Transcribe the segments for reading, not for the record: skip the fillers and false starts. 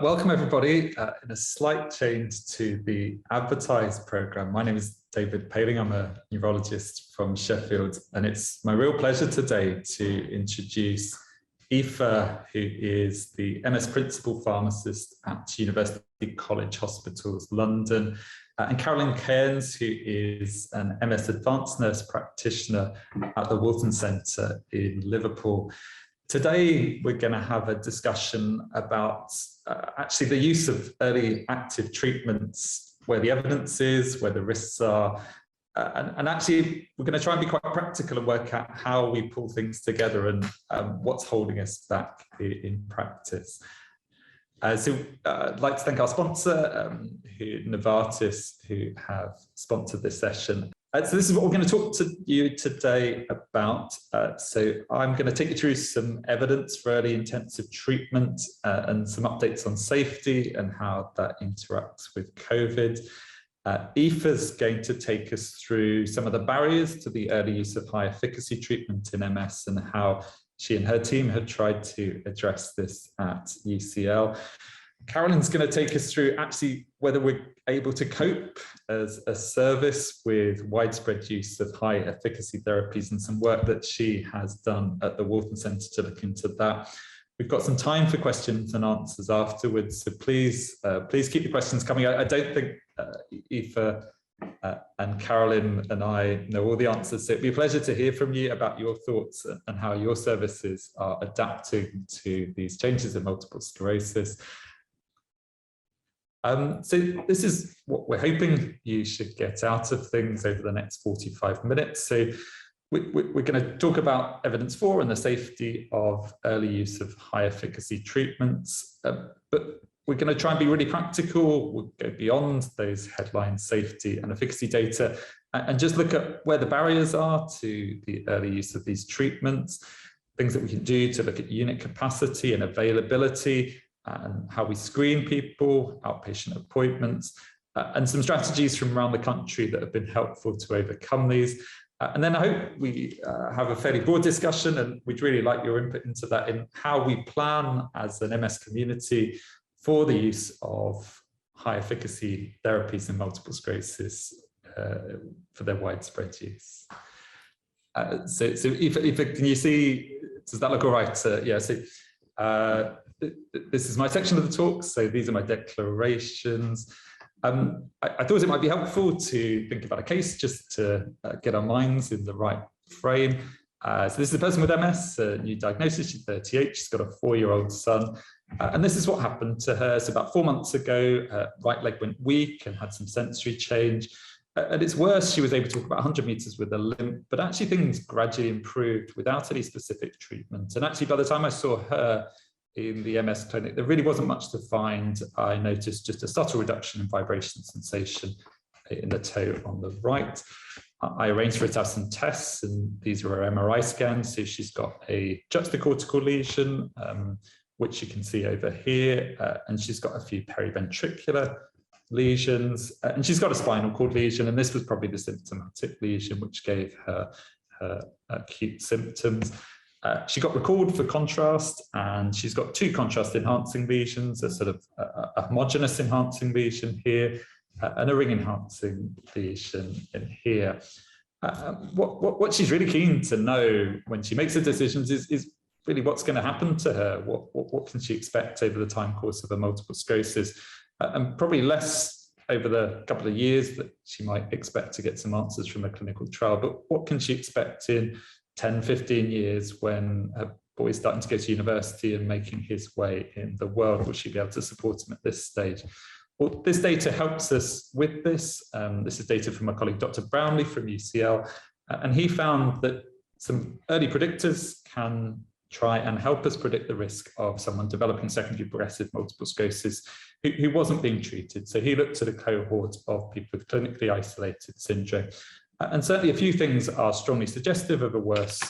Welcome everybody. In a slight change to the advertised programme, my name is David Paling. I'm a neurologist from Sheffield, and it's my real pleasure today to introduce Aoife, who is the MS Principal Pharmacist at University College Hospitals, London, and Carolyn Cairns, who is an MS Advanced Nurse Practitioner at the Walton Centre in Liverpool. Today, we're going to have a discussion about actually the use of early active treatments, where the evidence is, where the risks are, and actually we're going to try and be quite practical and work out how we pull things together and what's holding us back in practice. So I'd like to thank our sponsor, Novartis, who have sponsored this session. So this is what we're going to talk to you today about. So I'm going to take you through some evidence for early intensive treatment and some updates on safety and how that interacts with COVID. Aoife's going to take us through some of the barriers to the early use of high efficacy treatment in MS and how she and her team have tried to address this at UCL. Carolyn's going to take us through actually whether we're able to cope as a service with widespread use of high efficacy therapies and some work that she has done at the Walton Centre to look into that. We've got some time for questions and answers afterwards, so please keep your questions coming. I don't think Aoife and Carolyn and I know all the answers, so it'd be a pleasure to hear from you about your thoughts and how your services are adapting to these changes in multiple sclerosis. So this is what we're hoping you should get out of things over the next 45 minutes. So we're going to talk about evidence for and the safety of early use of high efficacy treatments, but we're going to try and be really practical. We'll go beyond those headline safety and efficacy data and just look at where the barriers are to the early use of these treatments, things that we can do to look at unit capacity and availability, and how we screen people, outpatient appointments, and some strategies from around the country that have been helpful to overcome these. And then I hope we have a fairly broad discussion, and we'd really like your input into that in how we plan as an MS community for the use of high efficacy therapies in multiple sclerosis for their widespread use. So if can you see, does that look all right? Yeah, so this is my section of the talk, so these are my declarations. I thought it might be helpful to think about a case just to get our minds in the right frame. So this is a person with MS, a new diagnosis, she's 38, she's got a 4-year-old son. And this is what happened to her. So about 4 months ago, her right leg went weak and had some sensory change. At its worst, she was able to walk about 100 meters with a limp, but actually things gradually improved without any specific treatment. And actually by the time I saw her in the MS clinic, there really wasn't much to find. I noticed just a subtle reduction in vibration sensation in the toe on the right. I arranged for her to have some tests, and these were her MRI scans. So she's got a juxtacortical lesion, which you can see over here, and she's got a few periventricular lesions, and she's got a spinal cord lesion, and this was probably the symptomatic lesion which gave her acute symptoms. She got recalled for contrast, and she's got 2 contrast enhancing lesions, a sort of a homogeneous enhancing lesion here, and a ring enhancing lesion in here. What she's really keen to know when she makes her decisions is really what's going to happen to her. What can she expect over the time course of a multiple sclerosis, and probably less over the couple of years that she might expect to get some answers from a clinical trial, but what can she expect in 10, 15 years when her boy's starting to go to university and making his way in the world? Will she be able to support him at this stage? Well, this data helps us with this. This is data from my colleague, Dr. Brownlee from UCL, and he found that some early predictors can try and help us predict the risk of someone developing secondary progressive multiple sclerosis who wasn't being treated. So he looked at a cohort of people with clinically isolated syndrome. And certainly a few things are strongly suggestive of a worse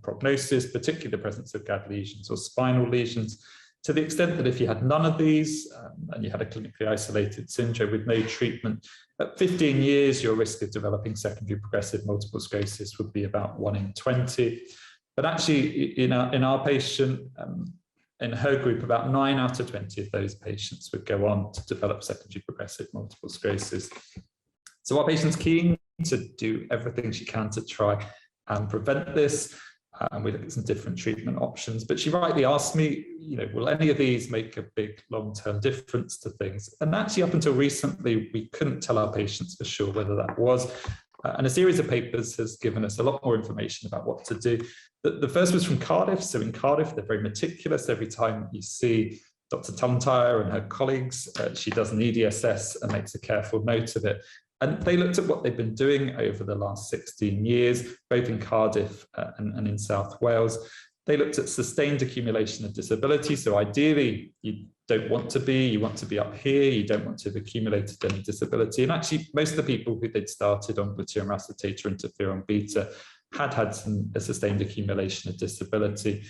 prognosis, particularly the presence of GAD lesions or spinal lesions, to the extent that if you had none of these and you had a clinically isolated syndrome with no treatment, at 15 years, your risk of developing secondary progressive multiple sclerosis would be about 1 in 20. But actually, in our patient, in her group, about 9 out of 20 of those patients would go on to develop secondary progressive multiple sclerosis. So our patient's keen to do everything she can to try and prevent this. And we look at some different treatment options. But she rightly asked me, will any of these make a big long-term difference to things? And actually, up until recently, we couldn't tell our patients for sure whether that was. And a series of papers has given us a lot more information about what to do. The first was from Cardiff. So in Cardiff, they're very meticulous. Every time you see Dr. Tuntire and her colleagues, she does an EDSS and makes a careful note of it. And they looked at what they've been doing over the last 16 years, both in Cardiff and in South Wales. They looked at sustained accumulation of disability. So ideally, you want to be up here, you don't want to have accumulated any disability. And actually, most of the people who they'd started on glutathione acetates or interferon beta had a sustained accumulation of disability.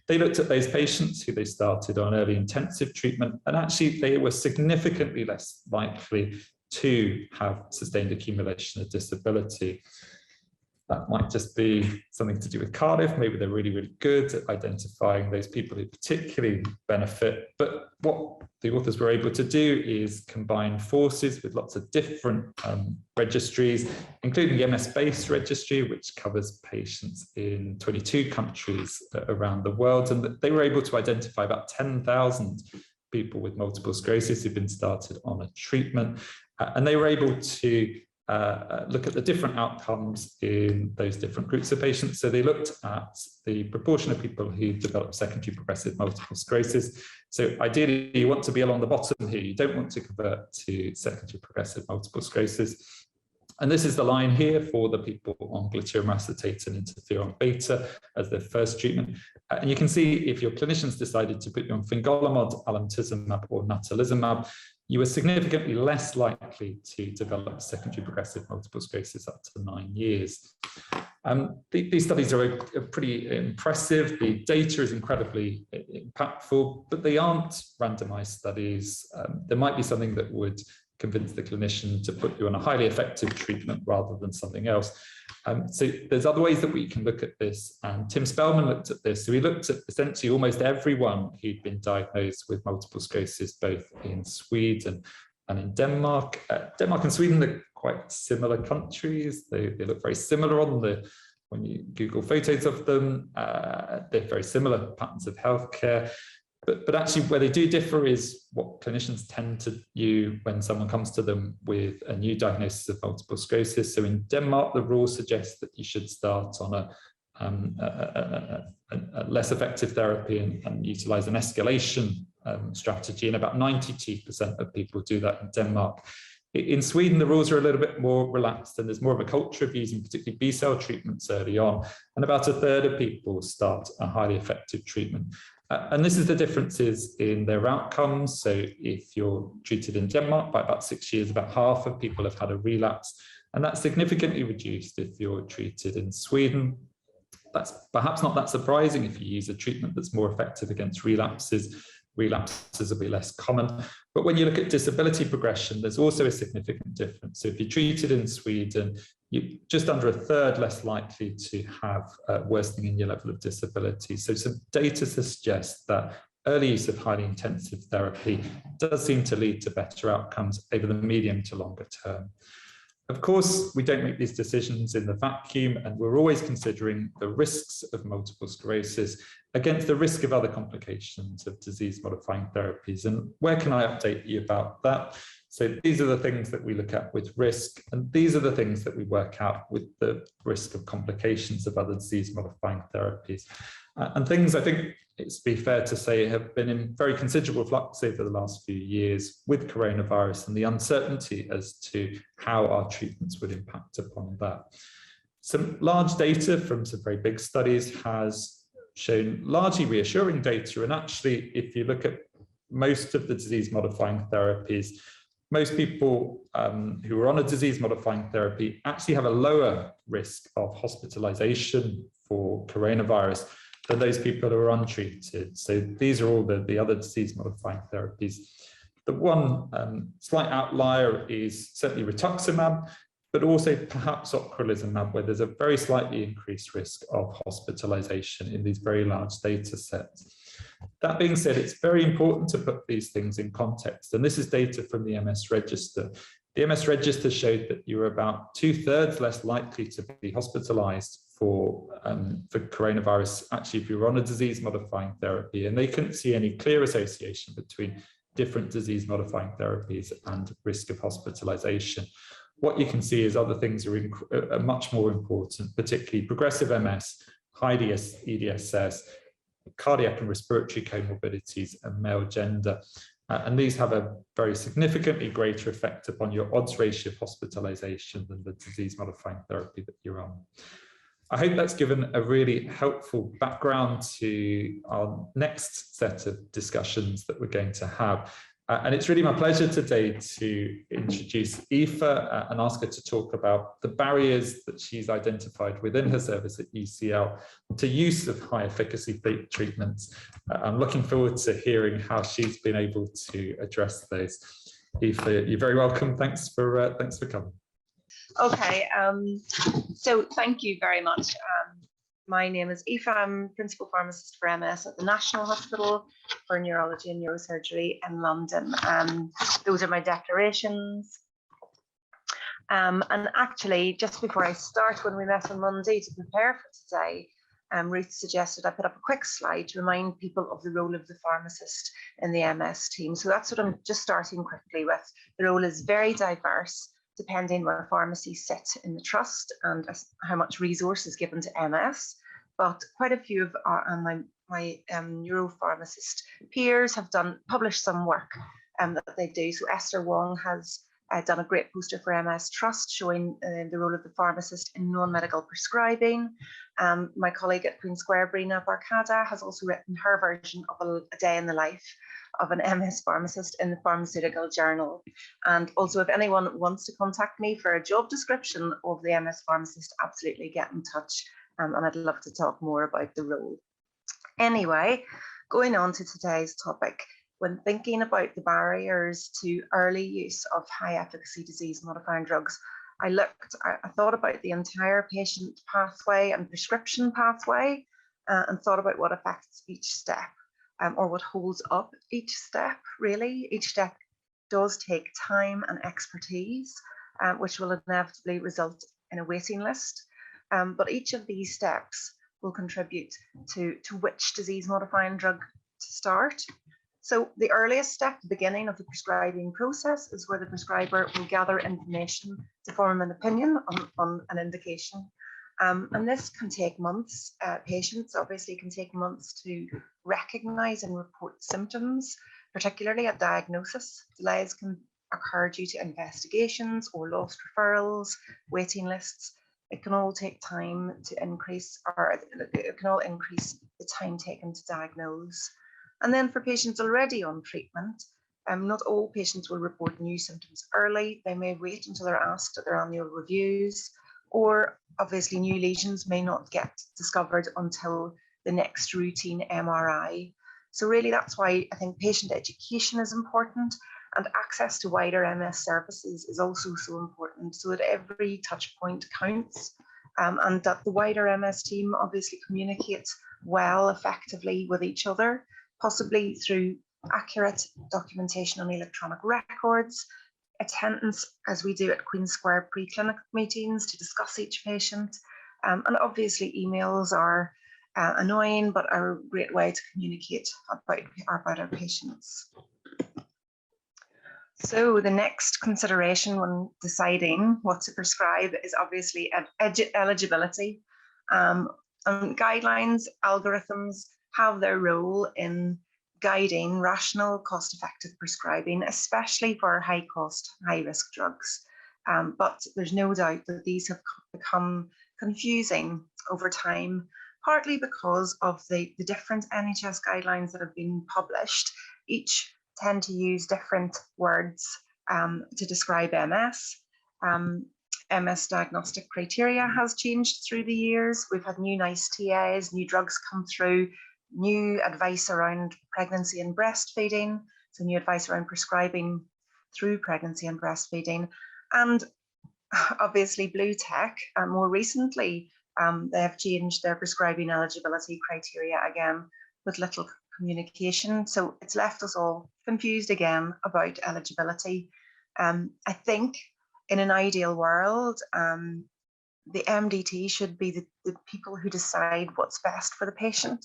They looked at those patients who they started on early intensive treatment, and actually they were significantly less likely to have sustained accumulation of disability. That might just be something to do with Cardiff. Maybe they're really, really good at identifying those people who particularly benefit. But what the authors were able to do is combine forces with lots of different registries, including the MS-based registry, which covers patients in 22 countries around the world. And they were able to identify about 10,000 people with multiple sclerosis who've been started on a treatment. And they were able to look at the different outcomes in those different groups of patients. So they looked at the proportion of people who develop secondary progressive multiple sclerosis. So ideally, you want to be along the bottom here. You don't want to convert to secondary progressive multiple sclerosis. And this is the line here for the people on glutathione acetate and interferon beta as their first treatment. And you can see if your clinicians decided to put you on fingolimod, alemtuzumab, or natalizumab, you were significantly less likely to develop secondary progressive multiple sclerosis up to 9 years. These studies are pretty impressive. The data is incredibly impactful, but they aren't randomized studies. There might be something that would convince the clinician to put you on a highly effective treatment rather than something else. So there's other ways that we can look at this. And Tim Spellman looked at this. So he looked at essentially almost everyone who'd been diagnosed with multiple sclerosis, both in Sweden and in Denmark. Denmark and Sweden are quite similar countries. They look very similar when you Google photos of them. They're very similar patterns of healthcare. But actually, where they do differ is what clinicians tend to do when someone comes to them with a new diagnosis of multiple sclerosis. So in Denmark, the rule suggests that you should start on a less effective therapy and utilize an escalation strategy. And about 92% of people do that in Denmark. In Sweden, the rules are a little bit more relaxed, and there's more of a culture of using particularly B-cell treatments early on. And about a third of people start a highly effective treatment. And this is the differences in their outcomes. So if you're treated in Denmark, by about 6 years, about half of people have had a relapse. And that's significantly reduced if you're treated in Sweden. That's perhaps not that surprising if you use a treatment that's more effective against relapses. Relapses will be less common. But when you look at disability progression, there's also a significant difference. So if you're treated in Sweden, you're just under a third less likely to have worsening in your level of disability. So some data suggests that early use of highly intensive therapy does seem to lead to better outcomes over the medium to longer term. Of course, we don't make these decisions in the vacuum, and we're always considering the risks of multiple sclerosis against the risk of other complications of disease-modifying therapies. And where can I update you about that? So these are the things that we look at with risk, and these are the things that we work out with the risk of complications of other disease-modifying therapies. And things, I think it's be fair to say, have been in very considerable flux over the last few years with coronavirus and the uncertainty as to how our treatments would impact upon that. Some large data from some very big studies has shown largely reassuring data. And actually, if you look at most of the disease-modifying therapies, most people who are on a disease-modifying therapy actually have a lower risk of hospitalization for coronavirus than those people who are untreated. So these are all the other disease-modifying therapies. The one slight outlier is certainly rituximab, but also perhaps ocrelizumab, where there's a very slightly increased risk of hospitalization in these very large data sets. That being said, it's very important to put these things in context. And this is data from the MS Register. The MS Register showed that you were about 2/3 less likely to be hospitalized for coronavirus, actually, if you were on a disease-modifying therapy. And they couldn't see any clear association between different disease-modifying therapies and risk of hospitalization. What you can see is other things are much more important, particularly progressive MS, high EDSS, cardiac and respiratory comorbidities, and male gender. And these have a very significantly greater effect upon your odds ratio of hospitalization than the disease-modifying therapy that you're on. I hope that's given a really helpful background to our next set of discussions that we're going to have. And it's really my pleasure today to introduce Aoife and ask her to talk about the barriers that she's identified within her service at UCL to use of high-efficacy treatments. I'm looking forward to hearing how she's been able to address those. Aoife, you're very welcome. Thanks for coming. Okay, so thank you very much. My name is Aoife. I'm Principal Pharmacist for MS at the National Hospital for Neurology and Neurosurgery in London. Those are my declarations. And actually, just before I start, when we met on Monday to prepare for today, Ruth suggested I put up a quick slide to remind people of the role of the pharmacist in the MS team. So that's what I'm just starting quickly with. The role is very diverse, depending where pharmacies sit in the trust and how much resource is given to MS. But quite a few of my neuropharmacist peers have published some work that they do. So Esther Wong has done a great poster for MS Trust showing the role of the pharmacist in non-medical prescribing. My colleague at Queen Square, Brina Barcada, has also written her version of a day in the life of an MS pharmacist in the Pharmaceutical Journal. And also, if anyone wants to contact me for a job description of the MS pharmacist, absolutely get in touch. And I'd love to talk more about the role. Anyway, going on to today's topic, when thinking about the barriers to early use of high-efficacy disease-modifying drugs, I thought about the entire patient pathway and prescription pathway and thought about what affects each step. Or what holds up each step, really. Each step does take time and expertise, which will inevitably result in a waiting list. But each of these steps will contribute to which disease-modifying drug to start. So the earliest step, the beginning of the prescribing process, is where the prescriber will gather information to form an opinion on an indication. And this can take months. Patients obviously can take months to recognize and report symptoms, particularly at diagnosis. Delays can occur due to investigations or lost referrals, waiting lists. It can all take time to increase, or it can all increase the time taken to diagnose. And then for patients already on treatment, not all patients will report new symptoms early. They may wait until they're asked at their annual reviews, or obviously new lesions may not get discovered until the next routine MRI. So really that's why I think patient education is important, and access to wider MS services is also so important, so that every touch point counts, and that the wider MS team obviously communicates well, effectively with each other, possibly through accurate documentation on electronic records, attendance, as we do at Queen Square preclinical meetings to discuss each patient. And obviously emails are annoying, but are a great way to communicate about our patients. So the next consideration when deciding what to prescribe is obviously eligibility. And guidelines, algorithms have their role in guiding rational, cost-effective prescribing, especially for high-cost, high-risk drugs. But there's no doubt that these have become confusing over time, partly because of the different NHS guidelines that have been published. Each tend to use different words to describe MS. MS diagnostic criteria has changed through the years. We've had new NICE TAs, new drugs come through, new advice around pregnancy and breastfeeding, so new advice around prescribing through pregnancy and breastfeeding. And obviously Blue Tech, more recently, they have changed their prescribing eligibility criteria again, with little communication. So it's left us all confused again about eligibility. I think in an ideal world, the MDT should be the people who decide what's best for the patient.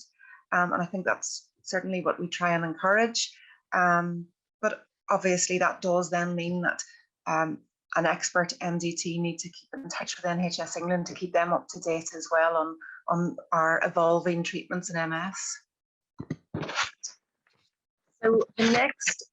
And I think that's certainly what we try and encourage. But obviously that does then mean that an expert MDT needs to keep in touch with NHS England to keep them up to date as well on our evolving treatments in MS. So the next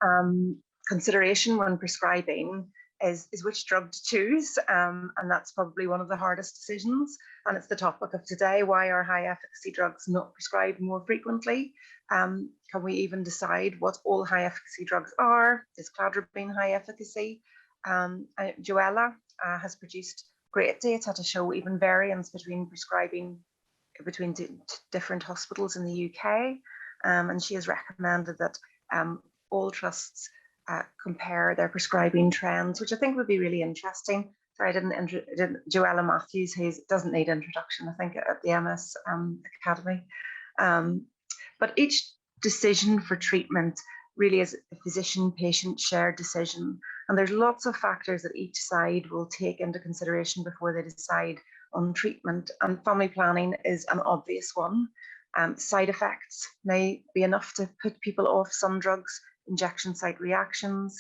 consideration when prescribing is which drug to choose, and that's probably one of the hardest decisions, and it's the topic of today. Why are high efficacy drugs not prescribed more frequently? Can we even decide what all high efficacy drugs are? Is cladribine high efficacy? Joella has produced great data to show even variance between prescribing between different hospitals in the UK, and she has recommended that all trusts compare their prescribing trends, which I think would be really interesting. Sorry, Joella Matthews, who doesn't need introduction, I think, at the MS Academy. But each decision for treatment really is a physician-patient shared decision. And there's lots of factors that each side will take into consideration before they decide on treatment. And family planning is an obvious one. Side effects may be enough to put people off some drugs, injection site reactions,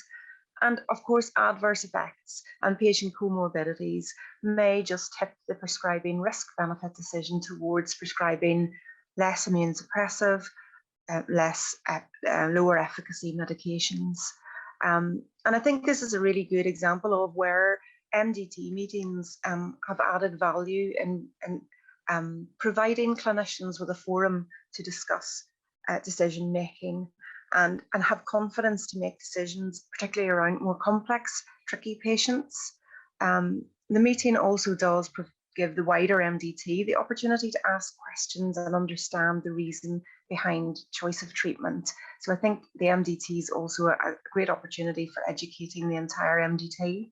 and of course adverse effects and patient comorbidities may just tip the prescribing risk-benefit decision towards prescribing less immune suppressive, lower efficacy medications. And I think this is a really good example of where MDT meetings have added value in providing clinicians with a forum to discuss decision making and have confidence to make decisions, particularly around more complex, tricky patients. The meeting also does give the wider MDT the opportunity to ask questions and understand the reason behind choice of treatment. So I think the MDT is also a great opportunity for educating the entire MDT.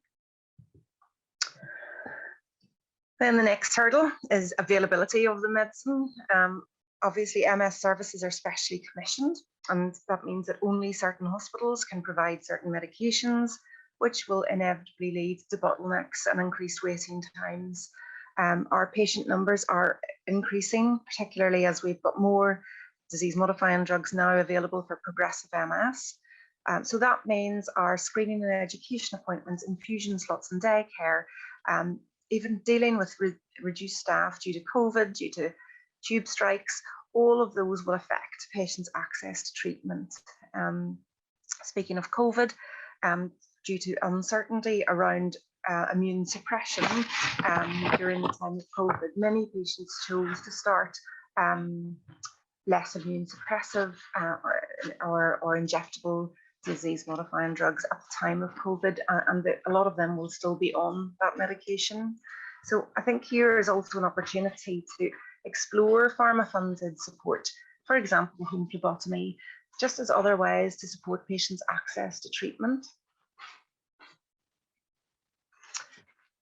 Then the next hurdle is availability of the medicine. Obviously, MS services are specially commissioned, and that means that only certain hospitals can provide certain medications, which will inevitably lead to bottlenecks and increased waiting times. Our patient numbers are increasing, particularly as we've got more disease-modifying drugs now available for progressive MS. So that means our screening and education appointments, infusion slots and daycare, even dealing with reduced staff due to COVID, due to tube strikes, all of those will affect patients' access to treatment. Speaking of COVID, due to uncertainty around immune suppression during the time of COVID, many patients chose to start less immune suppressive or injectable disease-modifying drugs at the time of COVID, and a lot of them will still be on that medication. So I think here is also an opportunity to explore pharma-funded support, for example, home phlebotomy, just as other ways to support patients' access to treatment.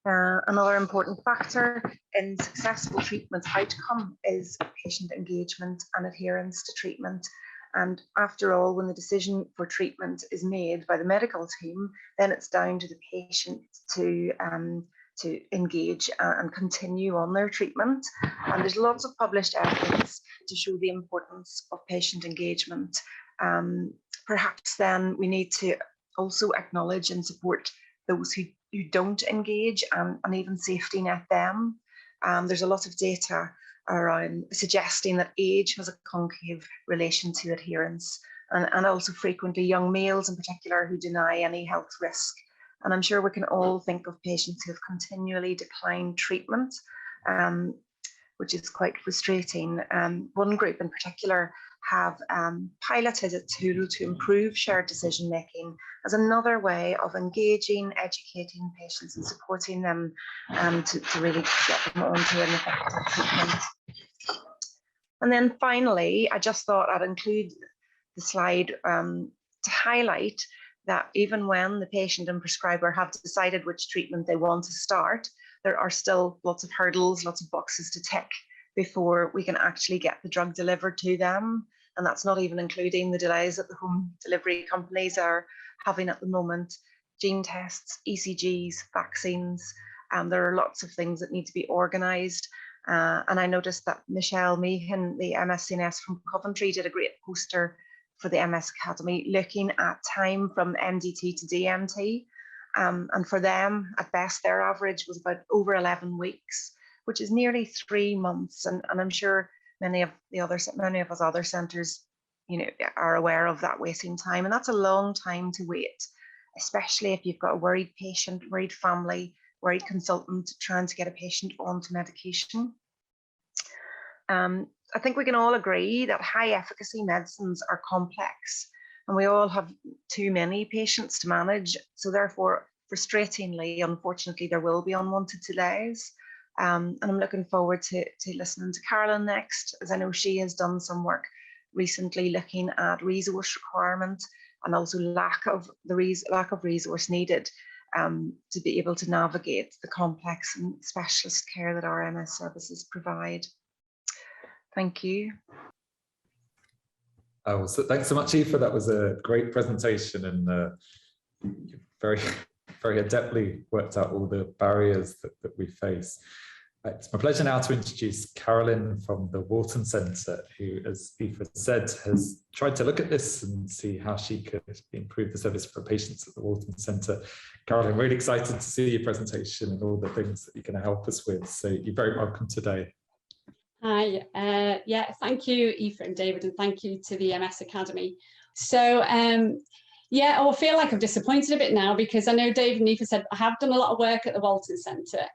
Another important factor in successful treatment outcome is patient engagement and adherence to treatment. And after all, when the decision for treatment is made by the medical team, then it's down to the patient to engage and continue on their treatment. And there's lots of published evidence to show the importance of patient engagement. Perhaps then we need to also acknowledge and support those who don't engage and even safety net them. There's a lot of data around suggesting that age has a concave relation to adherence, and also frequently young males in particular who deny any health risk. And I'm sure we can all think of patients who have continually declined treatment, which is quite frustrating. One group in particular have piloted a tool to improve shared decision making as another way of engaging, educating patients and supporting them to really get them onto an effective treatment. And then finally, I just thought I'd include the slide to highlight that even when the patient and prescriber have decided which treatment they want to start, there are still lots of hurdles, lots of boxes to tick before we can actually get the drug delivered to them. and that's not even including the delays that the home delivery companies are having at the moment. Gene tests, ECGs, vaccines. There are lots of things that need to be organised. And I noticed that Michelle Meehan, the MSCNS from Coventry, did a great poster for the MS Academy looking at time from MDT to DMT. And for them, at best, their average was about over 11 weeks, which is nearly 3 months. And I'm sure many of us other centres, are aware of that waiting time. And that's a long time to wait, especially if you've got a worried patient, worried family, worried consultant trying to get a patient onto medication. I think we can all agree that high efficacy medicines are complex, and we all have too many patients to manage. So therefore, frustratingly, unfortunately, there will be unwanted delays. And I'm looking forward to listening to Carolyn next, as I know she has done some work recently looking at resource requirement and also lack of resource needed to be able to navigate the complex and specialist care that our MS services provide. Thank you. Oh, so thanks so much, Aoife. That was a great presentation, and very, very adeptly worked out all the barriers that we face. It's my pleasure now to introduce Carolyn from the Wharton Centre, who, as Aoife said, has tried to look at this and see how she could improve the service for patients at the Wharton Centre. Carolyn, really excited to see your presentation and all the things that you're going to help us with. So you're very welcome today. Hi, yeah, thank you, Aoife and David, and thank you to the MS Academy. So, yeah, I feel like I've disappointed a bit now, because I know David and Aoife said I have done a lot of work at the Wharton Centre,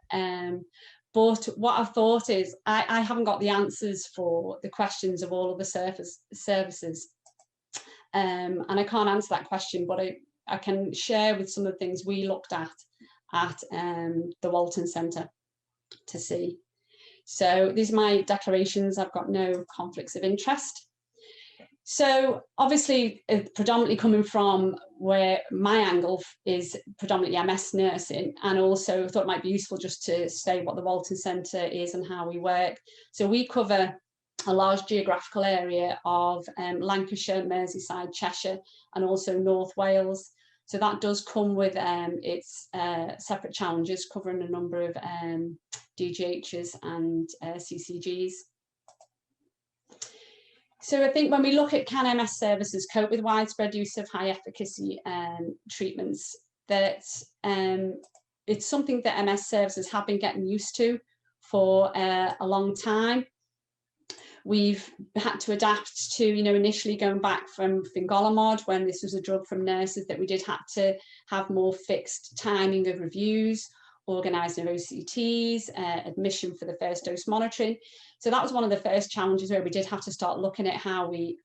but what I've thought is I haven't got the answers for the questions of all of the services, and I can't answer that question, but I can share with some of the things we looked at the Wharton Centre to see. So these are my declarations. I've got no conflicts of interest. So obviously, predominantly coming from where my angle is predominantly MS nursing, and also I thought it might be useful just to say what the Wharton Centre is and how we work. So we cover a large geographical area of Lancashire, Merseyside, Cheshire, and also North Wales. So that does come with its separate challenges, covering a number of DGHs and CCGs. So I think when we look at can MS services cope with widespread use of high efficacy treatments, that it's something that MS services have been getting used to for a long time. We've had to adapt to, initially going back from fingolimod, when this was a drug from nurses, that we did have to have more fixed timing of reviews, organising of OCTs, admission for the first dose monitoring. So that was one of the first challenges where we did have to start looking at how we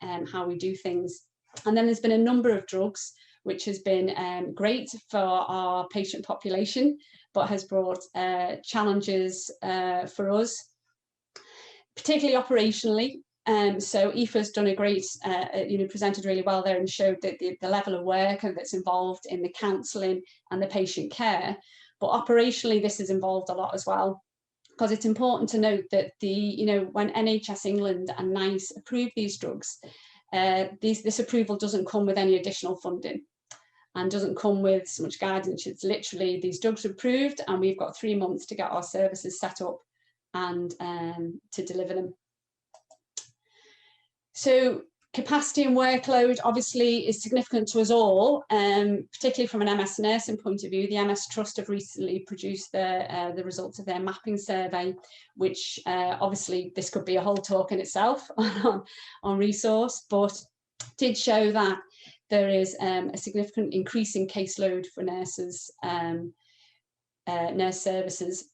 do things. And then there's been a number of drugs which has been great for our patient population, but has brought challenges for us, particularly operationally. So Aoife's done a great, presented really well there and showed that the level of work that's involved in the counselling and the patient care. But operationally, this is involved a lot as well, because it's important to note that when NHS England and NICE approve these drugs, this approval doesn't come with any additional funding and doesn't come with so much guidance. It's literally these drugs are approved and we've got 3 months to get our services set up and to deliver them. So capacity and workload obviously is significant to us all, particularly from an MS nursing point of view. The MS Trust have recently produced the results of their mapping survey, which obviously this could be a whole talk in itself on resource, but did show that there is a significant increase in caseload for nurses, nurse services.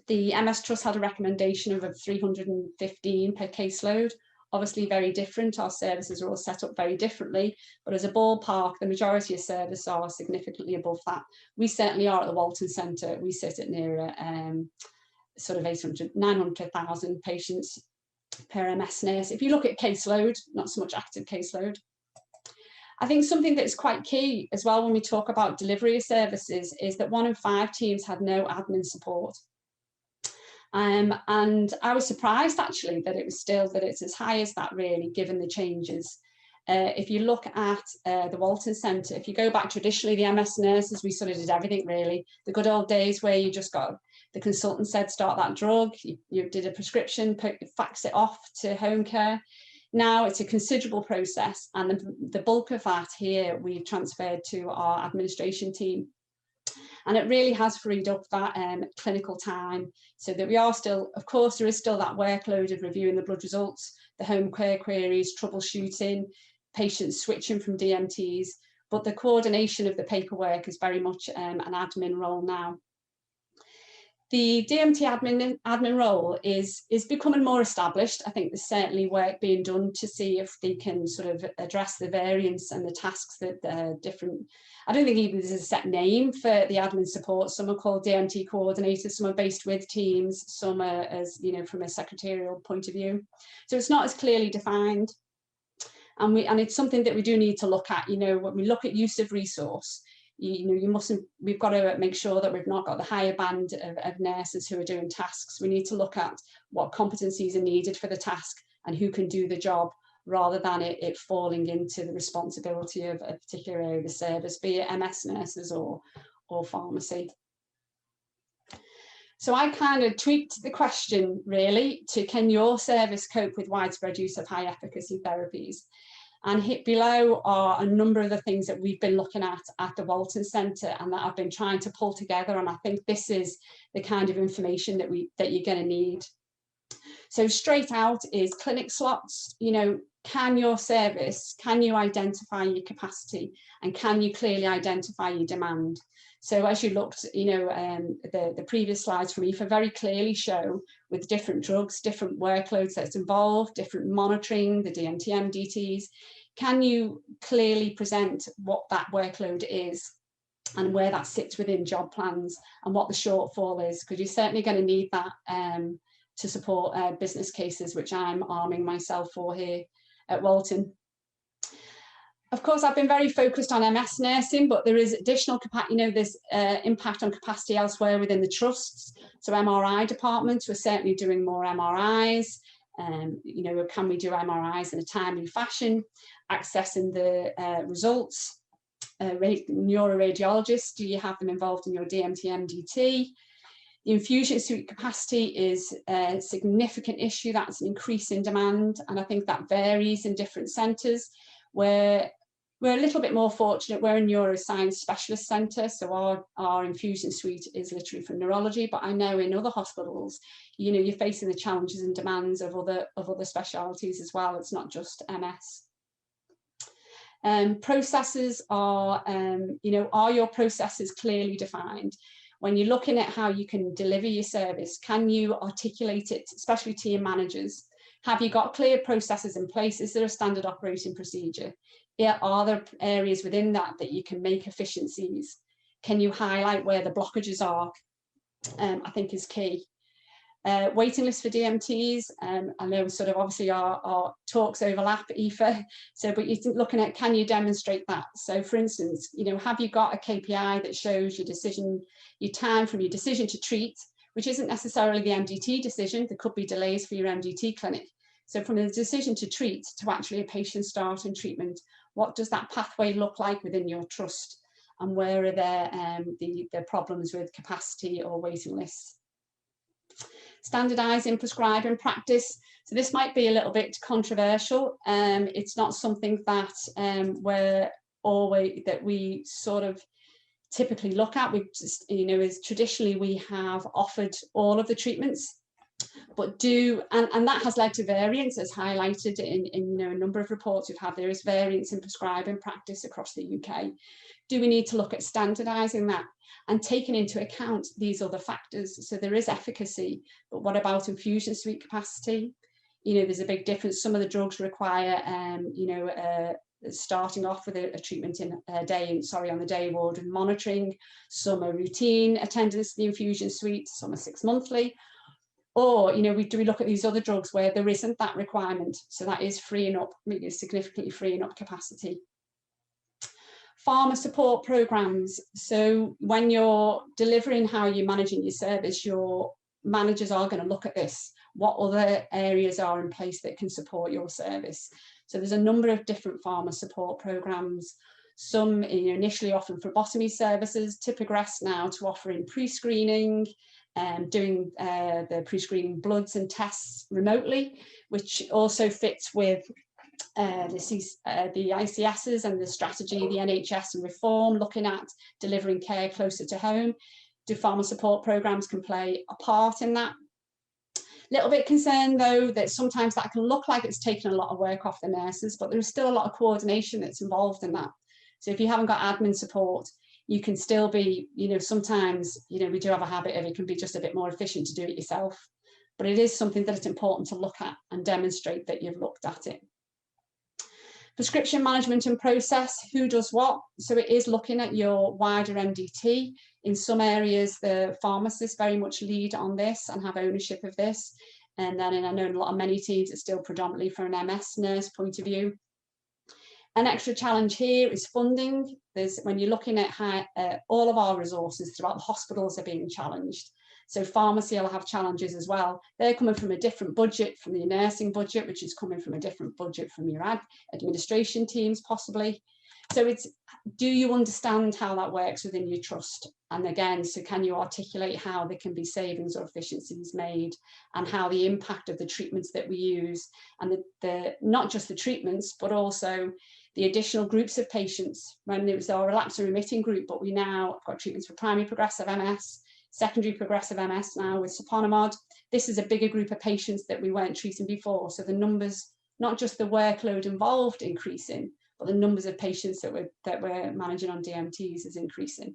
The MS Trust had a recommendation of 315 per caseload. Obviously very different. Our services are all set up very differently, but as a ballpark, the majority of services are significantly above that. We certainly are at the Wharton Centre. We sit at near sort of 900,000 patients per MS nurse. If you look at caseload, not so much active caseload. I think something that's quite key as well when we talk about delivery of services is that 1 in 5 teams had no admin support. And I was surprised actually that it's as high as that, really, given the changes. If you look at the Walton Centre, if you go back traditionally, the MS nurses, we sort of did everything really. The good old days where you just got, the consultant said, start that drug, you did a prescription, fax it off to home care. Now it's a considerable process, and the bulk of that here we've transferred to our administration team. And it really has freed up that clinical time, so that we are still, of course, there is still that workload of reviewing the blood results, the home care queries, troubleshooting, patients switching from DMTs, but the coordination of the paperwork is very much an admin role now. The DMT admin role is becoming more established. I think there's certainly work being done to see if they can sort of address the variance and the tasks that different, I don't think even there's a set name for the admin support. Some are called DMT coordinators, some are based with teams, some are, as you know, from a secretarial point of view. So it's not as clearly defined. And it's something that we do need to look at, you know, when we look at use of resource. We've got to make sure that we've not got the higher band of nurses who are doing tasks. We need to look at what competencies are needed for the task and who can do the job, rather than it falling into the responsibility of a particular area of the service, be it MS nurses or pharmacy. So I kind of tweaked the question really to, can your service cope with widespread use of high efficacy therapies? And hit below are a number of the things that we've been looking at the Walton Centre, and that I've been trying to pull together. And I think this is the kind of information that you're going to need. So straight out is clinic slots. You know, can your service, can you identify your capacity, and can you clearly identify your demand? So as you looked, you know, the previous slides from Aoife very clearly show, with different drugs, different workloads that's involved, different monitoring, the DMT MDTs, can you clearly present what that workload is and where that sits within job plans and what the shortfall is? Because you're certainly going to need that to support business cases, which I'm arming myself for here at Walton. Of course, I've been very focused on MS nursing, but there is additional capacity, you know, there's impact on capacity elsewhere within the trusts. So MRI departments, we're certainly doing more MRIs. You know, can we do MRIs in a timely fashion, accessing the results? Neuroradiologists, do you have them involved in your DMT MDT? The infusion suite capacity is a significant issue. That's an increase in demand, and I think that varies in different centres. Where we're a little bit more fortunate, we're a neuroscience specialist centre, so our infusion suite is literally for neurology, but I know in other hospitals, you know, you're facing the challenges and demands of other specialities as well. It's not just MS. Processes are, you know, are your processes clearly defined? When you're looking at how you can deliver your service, can you articulate it, especially to your managers? Have you got clear processes in place? Is there a standard operating procedure? Yeah, are there areas within that you can make efficiencies? Can you highlight where the blockages are? I think is key. Waiting lists for DMTs. I know sort of obviously our talks overlap, Aoife. So, but you're looking at, can you demonstrate that? So for instance, you know, have you got a KPI that shows your decision, your time from your decision to treat, which isn't necessarily the MDT decision. There could be delays for your MDT clinic. So from the decision to treat to actually a patient starting treatment, what does that pathway look like within your trust? And where are there the problems with capacity or waiting lists? Standardising prescribing practice. So this might be a little bit controversial. It's not something that we sort of typically look at. We just, you know, is traditionally we have offered all of the treatments, but and that has led to variance, as highlighted in you know, a number of reports we've had. There is variance in prescribing practice across the UK. Do we need to look at standardising that and taking into account these other factors? So there is efficacy, but what about infusion suite capacity? You know, there's a big difference. Some of the drugs require, you know, starting off with a treatment in a day, on the day ward and monitoring. Some are routine attendance to the infusion suite, some are 6 monthly. Or, you know, do we look at these other drugs where there isn't that requirement? So that is freeing up, significantly freeing up capacity. Pharma support programs. So when you're delivering how you're managing your service, you're managers are going to look at this. What other areas are in place that can support your service? So there's a number of different pharma support programs, some initially offering phlebotomy services, to progress now to offering pre-screening, doing the pre-screening bloods and tests remotely, which also fits with the ICSs and the strategy, the NHS and reform, looking at delivering care closer to home. Do pharma support programs can play a part in that? Little bit concerned though that sometimes that can look like it's taken a lot of work off the nurses, but there's still a lot of coordination that's involved in that. So if you haven't got admin support, you can still be, sometimes, we do have a habit of it can be just a bit more efficient to do it yourself, but it is something that it's important to look at and demonstrate that you've looked at it. Prescription management and process, who does what? So it is looking at your wider MDT. In some areas, the pharmacists very much lead on this and have ownership of this. And then I know in a lot of many teams, it's still predominantly from an MS nurse point of view. An extra challenge here is funding. When you're looking at all of our resources throughout the hospitals are being challenged. So pharmacy will have challenges as well. They're coming from a different budget from the nursing budget, which is coming from a different budget from your administration teams possibly. So it's, do you understand how that works within your trust? And again, so can you articulate how there can be savings or efficiencies made, and how the impact of the treatments that we use, and the not just the treatments, but also the additional groups of patients. When it was our relapse and remitting group, but we now have got treatments for primary progressive MS, secondary progressive MS now with siponimod. This is a bigger group of patients that we weren't treating before. So the numbers, not just the workload involved increasing, but the numbers of patients that we're managing on DMTs is increasing.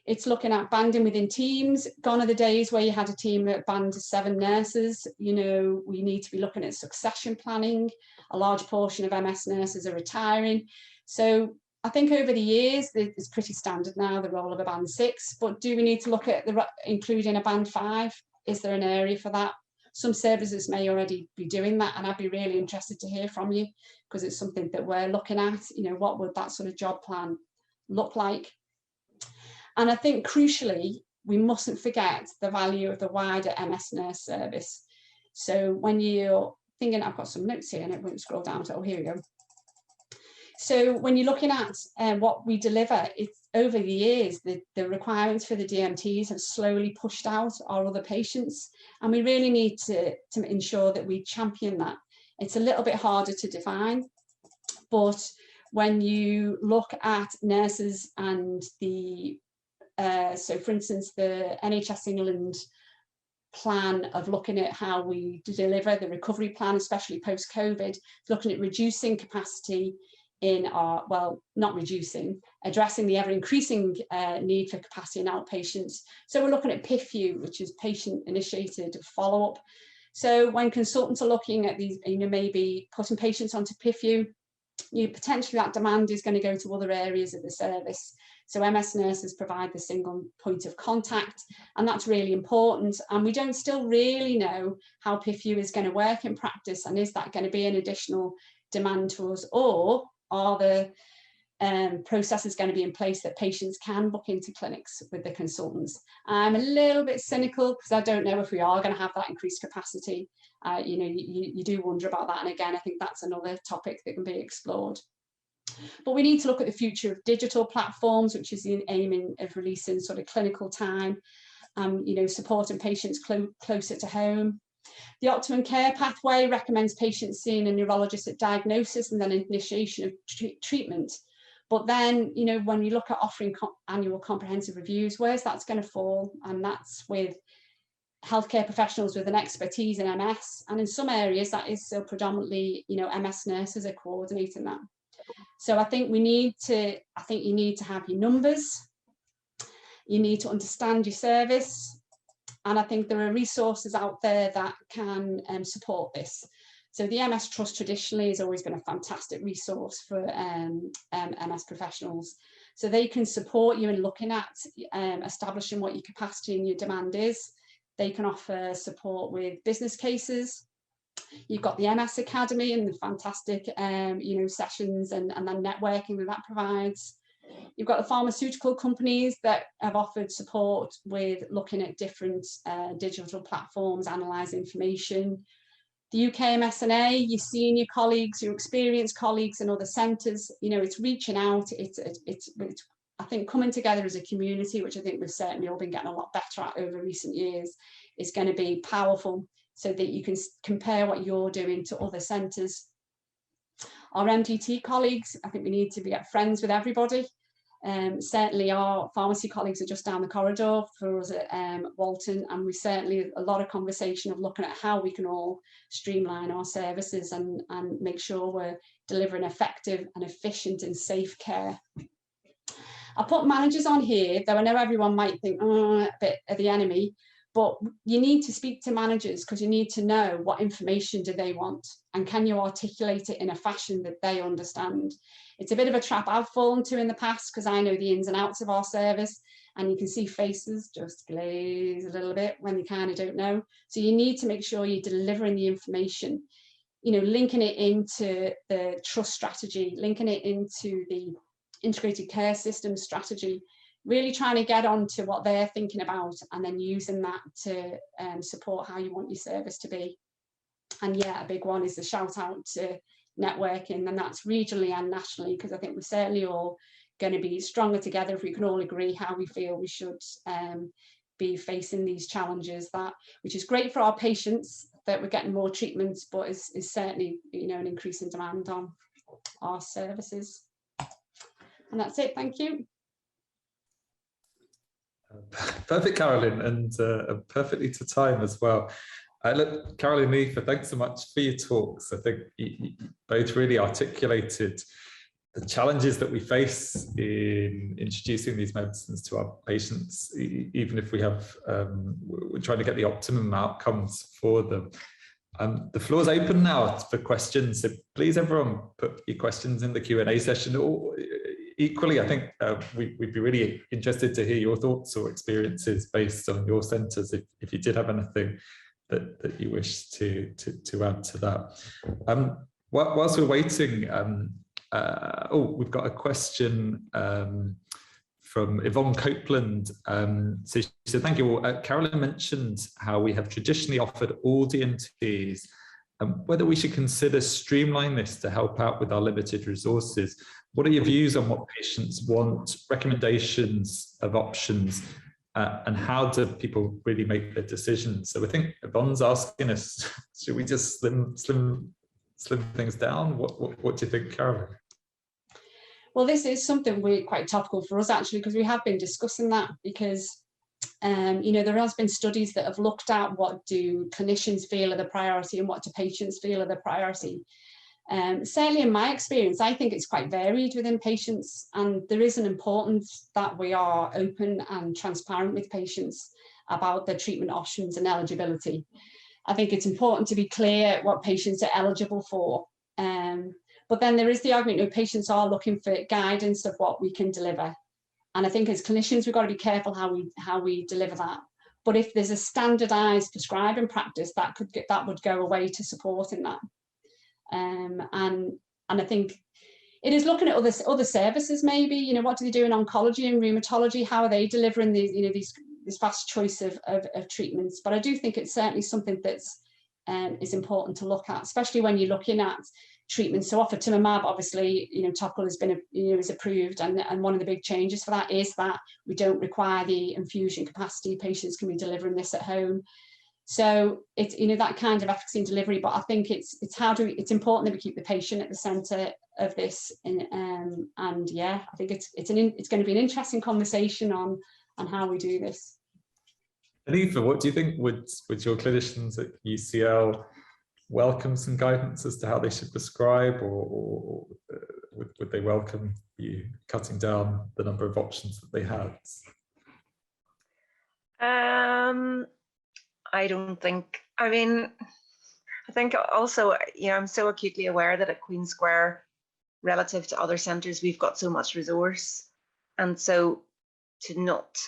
It's looking at banding within teams. Gone are the days where you had a team that band to 7 nurses. We need to be looking at succession planning. A large portion of MS nurses are retiring. So I think over the years, it's pretty standard now, the role of a band 6, but do we need to look at including a band 5? Is there an area for that? Some services may already be doing that, and I'd be really interested to hear from you, because it's something that we're looking at. What would that sort of job plan look like? And I think crucially, we mustn't forget the value of the wider MS nurse service. So when you're thinking, I've got some notes here and it won't scroll down, so here we go. So when you're looking at what we deliver, it's over the years, the requirements for the DMTs have slowly pushed out our other patients, and we really need to ensure that we champion that. It's a little bit harder to define, but when you look at nurses and the, so for instance, the NHS England plan of looking at how we deliver the recovery plan, especially post-COVID, looking at reducing capacity in our, well, not reducing, addressing the ever-increasing need for capacity in outpatients. So we're looking at PIFU, which is patient-initiated follow-up. So when consultants are looking at these, maybe putting patients onto PIFU, potentially that demand is going to go to other areas of the service. So MS nurses provide the single point of contact, and that's really important. And we don't still really know how PIFU is going to work in practice, and is that going to be an additional demand to us, or are the processes going to be in place that patients can book into clinics with the consultants? I'm a little bit cynical because I don't know if we are going to have that increased capacity. You do wonder about that, and again, I think that's another topic that can be explored. But we need to look at the future of digital platforms, which is the aiming of releasing sort of clinical time, supporting patients closer to home. The optimum care pathway recommends patients seeing a neurologist at diagnosis and then initiation of treatment. But then, when you look at offering annual comprehensive reviews, where's that's going to fall? And that's with healthcare professionals with an expertise in MS. And in some areas, that is still predominantly, MS nurses are coordinating that. So I think you need to have your numbers. You need to understand your service. And I think there are resources out there that can support this. So the MS Trust traditionally has always been a fantastic resource for MS professionals. So they can support you in looking at establishing what your capacity and your demand is. They can offer support with business cases. You've got the MS Academy and the fantastic sessions and then networking that provides. You've got the pharmaceutical companies that have offered support with looking at different digital platforms, analysing information. The UK MSNA, your senior colleagues, your experienced colleagues in other centres, you know, it's reaching out, it's I think coming together as a community, which I think we've certainly all been getting a lot better at over recent years, is going to be powerful, so that you can compare what you're doing to other centres. Our MDT colleagues, I think we need to get friends with everybody. Certainly our pharmacy colleagues are just down the corridor for us at Walton, and we certainly a lot of conversation of looking at how we can all streamline our services and make sure we're delivering effective and efficient and safe care. I put managers on here, though I know everyone might think, oh, a bit of the enemy, but you need to speak to managers because you need to know what information do they want and can you articulate it in a fashion that they understand. It's a bit of a trap I've fallen to in the past because I know the ins and outs of our service, and you can see faces just glaze a little bit when you kind of don't know. So you need to make sure you're delivering the information, you know, linking it into the trust strategy, linking it into the integrated care system strategy, really trying to get on to what they're thinking about and then using that to support how you want your service to be. And yeah, a big one is the shout out to networking, and that's regionally and nationally, because I think we're certainly all going to be stronger together if we can all agree how we feel we should be facing these challenges, which is great for our patients that we're getting more treatments, but is certainly, you know, an increasing demand on our services. And that's it, thank you. Perfect, Carolyn, and perfectly to time as well. Look, Carolyn and Aoife, thanks so much for your talks. I think you both really articulated the challenges that we face in introducing these medicines to our patients, even if we have, we're trying to get the optimum outcomes for them. The floor is open now for questions, so please everyone put your questions in the Q&A session. Or equally, I think we'd be really interested to hear your thoughts or experiences based on your centres, if you did have anything that you wish to add to that. Whilst we're waiting, we've got a question from Yvonne Copeland. So she said, thank you all. Carolyn mentioned how we have traditionally offered all DMTs, whether we should consider streamlining this to help out with our limited resources. What are your views on what patients want, recommendations of options, and how do people really make their decisions? So I think Yvonne's asking us, should we just slim things down? What do you think, Carolyn? Well, this is something quite topical for us actually, because we have been discussing that, because you know, there has been studies that have looked at what do clinicians feel are the priority and what do patients feel are the priority. Certainly in my experience, I think it's quite varied within patients, and there is an importance that we are open and transparent with patients about their treatment options and eligibility. I think it's important to be clear what patients are eligible for. But then there is the argument that patients are looking for guidance of what we can deliver. And I think as clinicians, we've got to be careful how we deliver that. But if there's a standardised prescribing practice, that would go away to supporting that. And I think it is looking at other services, maybe, you know, what do they do in oncology and rheumatology? How are they delivering these, you know, this vast choice of treatments? But I do think it's certainly something that's is important to look at, especially when you're looking at treatments. So ofatumumab, obviously, you know, topical has been, you know, is approved, and one of the big changes for that is that we don't require the infusion capacity. Patients can be delivering this at home. So it's, you know, that kind of efficacy and delivery. But I think it's important that we keep the patient at the centre of this. And yeah, I think it's going to be an interesting conversation on how we do this. Aoife, what do you think? Would your clinicians at UCL welcome some guidance as to how they should prescribe, or would they welcome you cutting down the number of options that they had? I don't think, I mean, I think also, you know, I'm so acutely aware that at Queen Square, relative to other centres, we've got so much resource. And so to not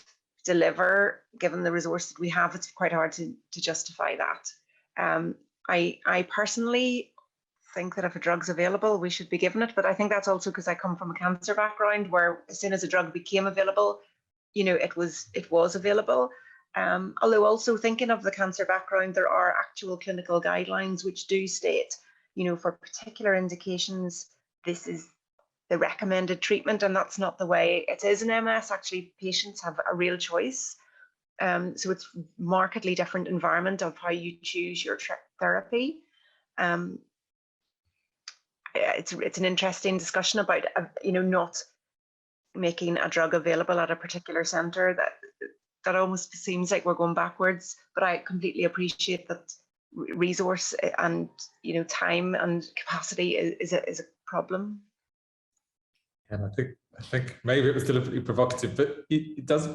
deliver, given the resource that we have, it's quite hard to justify that. I personally think that if a drug's available, we should be given it. But I think that's also because I come from a cancer background where as soon as a drug became available, you know, it was available. Although also thinking of the cancer background, there are actual clinical guidelines which do state, you know, for particular indications, this is the recommended treatment, and that's not the way it is in MS. Actually, patients have a real choice. So it's markedly different environment of how you choose your therapy. It's an interesting discussion about, you know, not making a drug available at a particular centre. That almost seems like we're going backwards, but I completely appreciate that resource and, you know, time and capacity is a problem. And I think maybe it was deliberately provocative, but it does,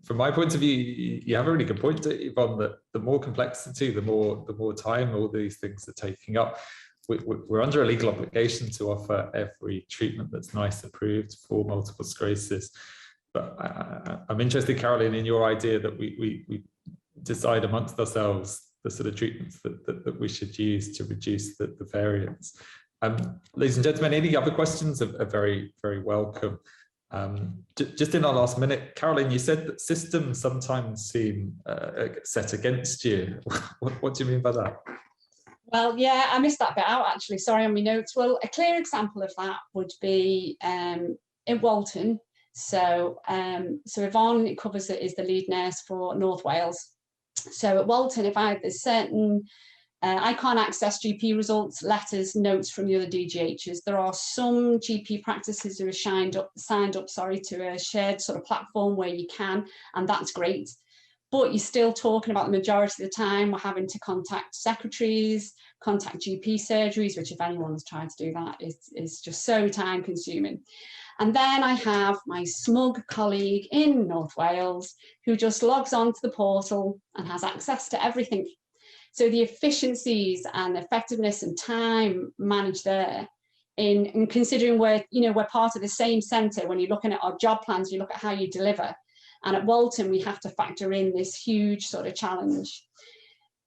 from my point of view, you have a really good point, Yvonne, that the more complexity, the more time all these things are taking up. We're under a legal obligation to offer every treatment that's NICE approved for multiple sclerosis. But I'm interested, Caroline, in your idea that we decide amongst ourselves the sort of treatments that we should use to reduce the variance. Ladies and gentlemen, any other questions are very, very welcome. Just in our last minute, Caroline, you said that systems sometimes seem set against you. What do you mean by that? Well, yeah, I missed that bit out actually, sorry, on my notes. Well, a clear example of that would be in Walton. So Yvonne covers it, is the lead nurse for North Wales. So at Walton, if there's certain, I can't access GP results, letters, notes from the other DGHs. There are some GP practices who are signed up to a shared sort of platform where you can, and that's great. But you're still talking about the majority of the time we're having to contact secretaries, contact GP surgeries, which if anyone's trying to do that is just so time consuming. And then I have my smug colleague in North Wales who just logs onto the portal and has access to everything. So the efficiencies and effectiveness and time managed there in considering we're part of the same centre. When you're looking at our job plans, you look at how you deliver. And at Walton, we have to factor in this huge sort of challenge.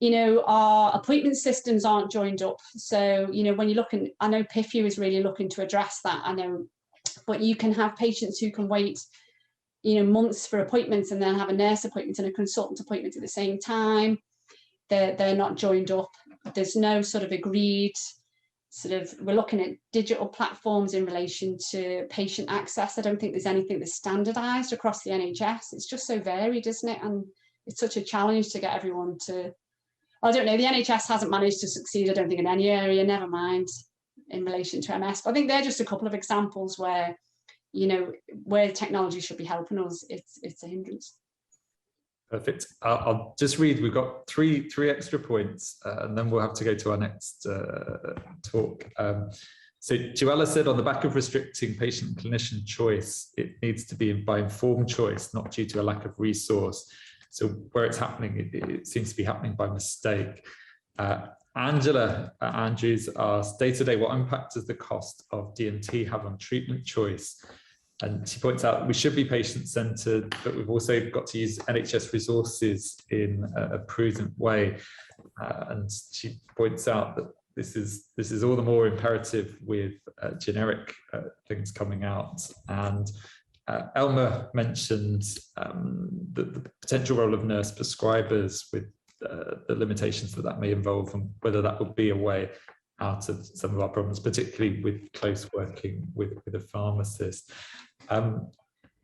You know, our appointment systems aren't joined up. So, you know, when you're looking, I know PIFU is really looking to address that, I know, but you can have patients who can wait, you know, months for appointments and then have a nurse appointment and a consultant appointment at the same time. They're not joined up. There's no sort of agreed we're looking at digital platforms in relation to patient access. I don't think there's anything that's standardized across the NHS. It's just so varied, isn't it? And it's such a challenge to get everyone to, I don't know, the NHS hasn't managed to succeed, I don't think, in any area, never mind in relation to MS. But I think they're just a couple of examples where, you know, where technology should be helping us, it's a hindrance. Perfect. I'll just read, we've got three extra points and then we'll have to go to our next talk. So Joella said, on the back of restricting patient and clinician choice, it needs to be by informed choice, not due to a lack of resource. So where it's happening, it seems to be happening by mistake. Angela Andrews asked, day-to-day, what impact does the cost of DMT have on treatment choice? And she points out we should be patient-centred, but we've also got to use NHS resources in a prudent way. And she points out that this is all the more imperative with generic things coming out. And Elmer mentioned the potential role of nurse prescribers with the limitations that may involve, and whether that would be a way out of some of our problems, particularly with close working with a pharmacist.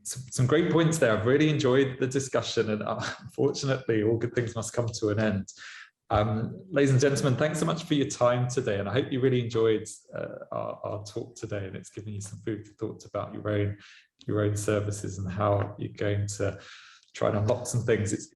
Some great points there. I've really enjoyed the discussion, and unfortunately, all good things must come to an end. Ladies and gentlemen, thanks so much for your time today, and I hope you really enjoyed our talk today, and it's given you some food for thought about your own services and how you're going to try and unlock some things. It's